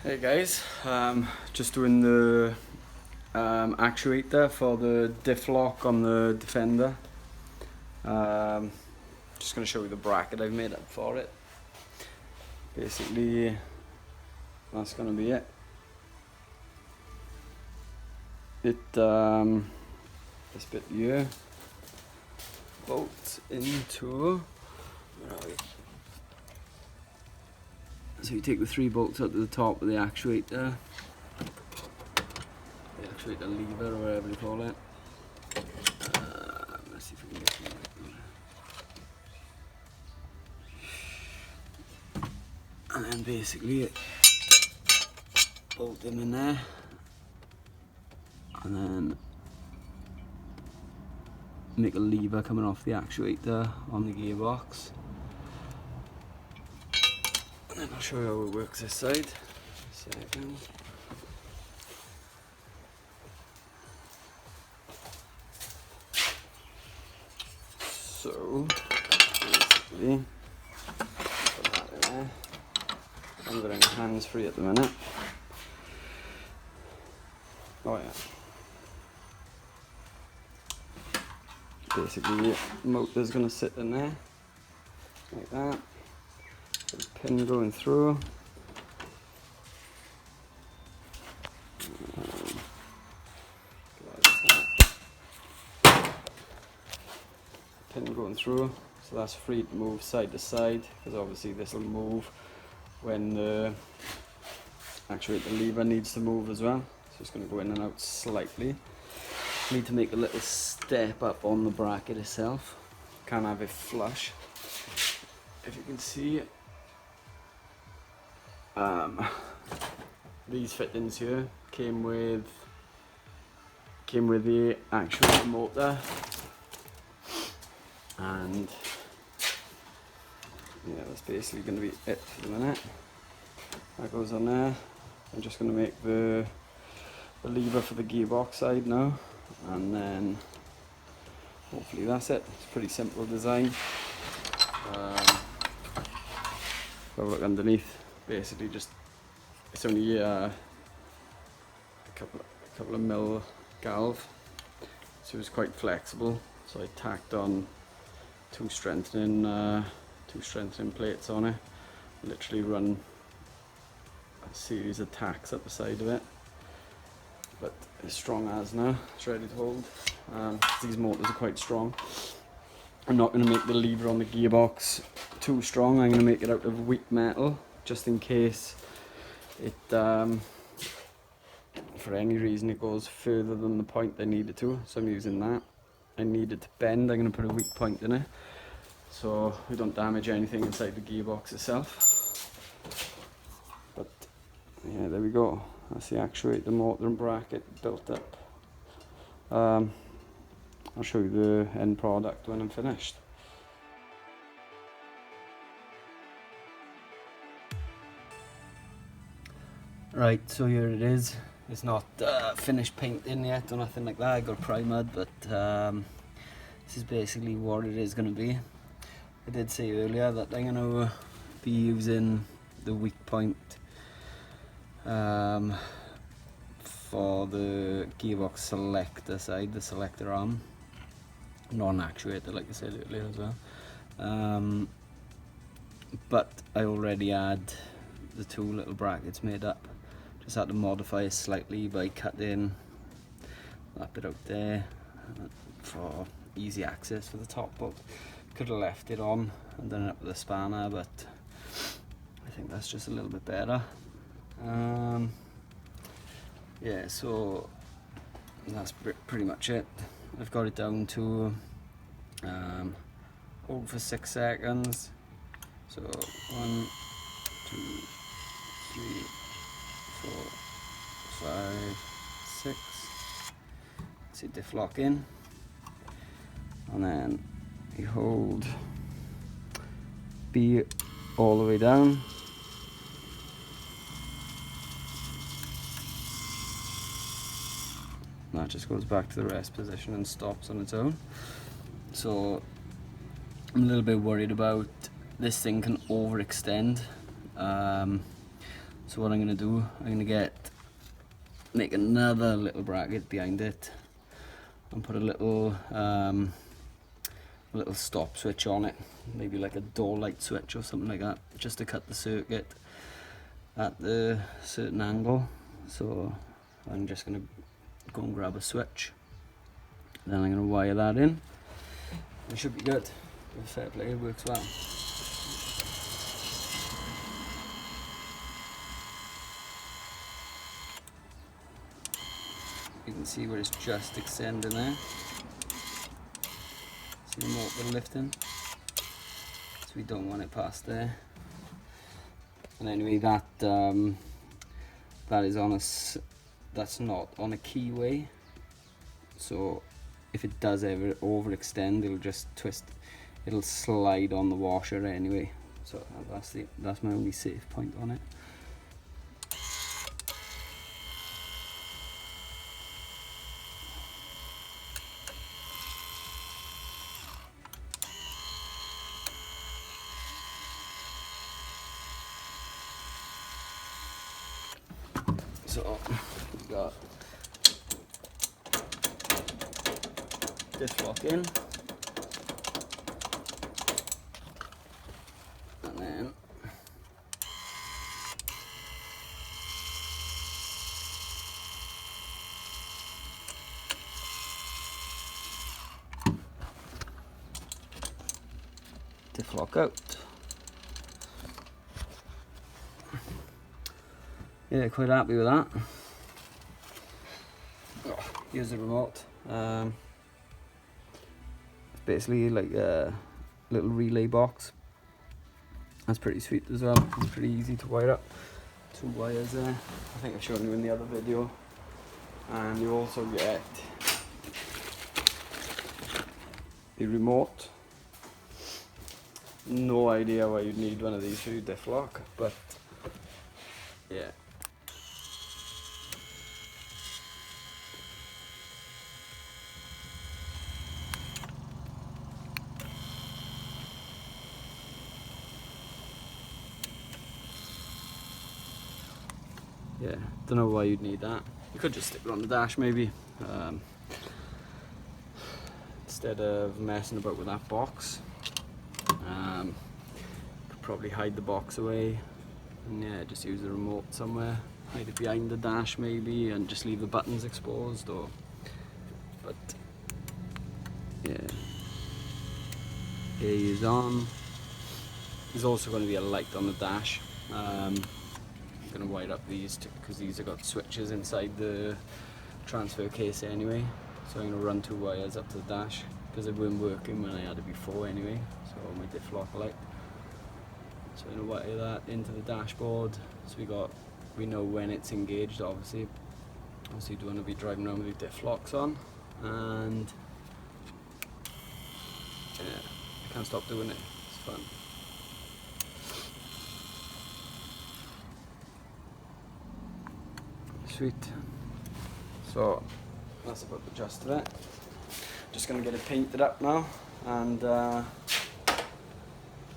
Hey guys, just doing the actuator for the diff lock on the Defender. Just going to show you the bracket I've made up for it. Basically, that's going to be it. This bit here bolts into, where are we? So you take the 3 bolts up to the top of the actuator lever or whatever you call it. Let's see if we can get it. And then basically bolt them in there, and then make a lever coming off the actuator on the gearbox. And then I'll show you how it works this side. Second. So basically, put that in there. I'm going hands free at the minute. Oh yeah. Basically, the motor's going to sit in there like that. Got a pin going through. Pin going through, so that's free to move side to side, because obviously this will move when the actuator lever needs to move as well. So it's going to go in and out slightly. Need to make a little step up on the bracket itself. Can't have it flush. If you can see, these fittings here came with the actual motor, and yeah, that's basically going to be it for the minute. That goes on there. I'm just going to make the lever for the gearbox side now, and hopefully that's it. It's a pretty simple design. Have a look underneath. Basically, just it's only a couple of mil galv, so it's quite flexible. So I tacked on two strengthening plates on it. Literally run a series of tacks up the side of it. But it's strong as now. It's ready to hold. These motors are quite strong. I'm not going to make the lever on the gearbox too strong. I'm going to make it out of weak metal, just in case it, for any reason, it goes further than the point I need it to. So I'm using that. I need it to bend. I'm going to put a weak point in it, so we don't damage anything inside the gearbox itself. But yeah, there we go. That's the actuator, motor and bracket built up. I'll show you the end product when I'm finished. Right, so here it is. It's not finished painting yet or nothing like that. I got primered, but this is basically what it is going to be. I did say earlier that I'm going to be using the weak point for the gearbox selector side, the selector arm, non-actuator like I said earlier as well. But I already had the 2 little brackets made up. Just had to modify it slightly by cutting that bit out there for easy access for the top bolt. Could have left it on and done it up with a spanner, but I think that's just a little bit better. Yeah, so that's pretty much it. I've got it down to hold for 6 seconds. So 1, 2, 3, 4, 5, 6. See diff lock in, and then you hold B all the way down. That just goes back to the rest position and stops on its own. So I'm a little bit worried about this thing can overextend. So what I'm going to do, I'm going to make another little bracket behind it and put a little stop switch on it, maybe like a door light switch or something like that, just to cut the circuit at the certain angle. So I'm just going to go and grab a switch, then I'm going to wire that in. It should be good. Fair play, it works well. You can see where it's just extending there. See the motor lifting? So we don't want it past there. And anyway, that is on that's not on a keyway. So if it does ever overextend, it'll just twist. It'll slide on the washer anyway. So that's my only safe point on it. So we've got diff lock in, and then diff lock out. Yeah, quite happy with that. Oh, here's the remote. It's basically like a little relay box. That's pretty sweet as well. It's pretty easy to wire up. 2 wires there. I think I've shown you in the other video. And you also get the remote. No idea why you'd need one of these for your diff lock, but yeah. Yeah, don't know why you'd need that. You could just stick it on the dash maybe, instead of messing about with that box. Could probably hide the box away, and yeah, just use the remote somewhere. Hide it behind the dash maybe, and just leave the buttons exposed. But yeah, A is on. There's also going to be a light on the dash. I'm going to wire up these because these have got switches inside the transfer case anyway. So I'm going to run 2 wires up to the dash because it weren't working when I had it before anyway. So my diff lock light. So I'm going to wire that into the dashboard. So we know when it's engaged. Obviously you don't want to be driving around with your diff locks on. And yeah, I can't stop doing it. It's fun. Sweet. So that's about the gist of it. Just gonna get it painted up now, and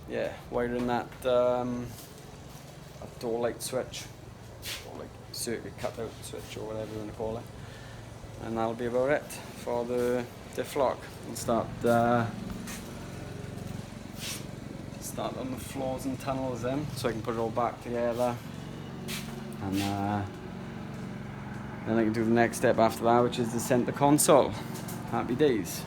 yeah, wiring that a door light switch, or like circuit cutout switch, or whatever you want to call it, and that'll be about it for the diff lock. And start on the floors and tunnels then, so I can put it all back together, and then I can do the next step after that, which is the center console. Happy days.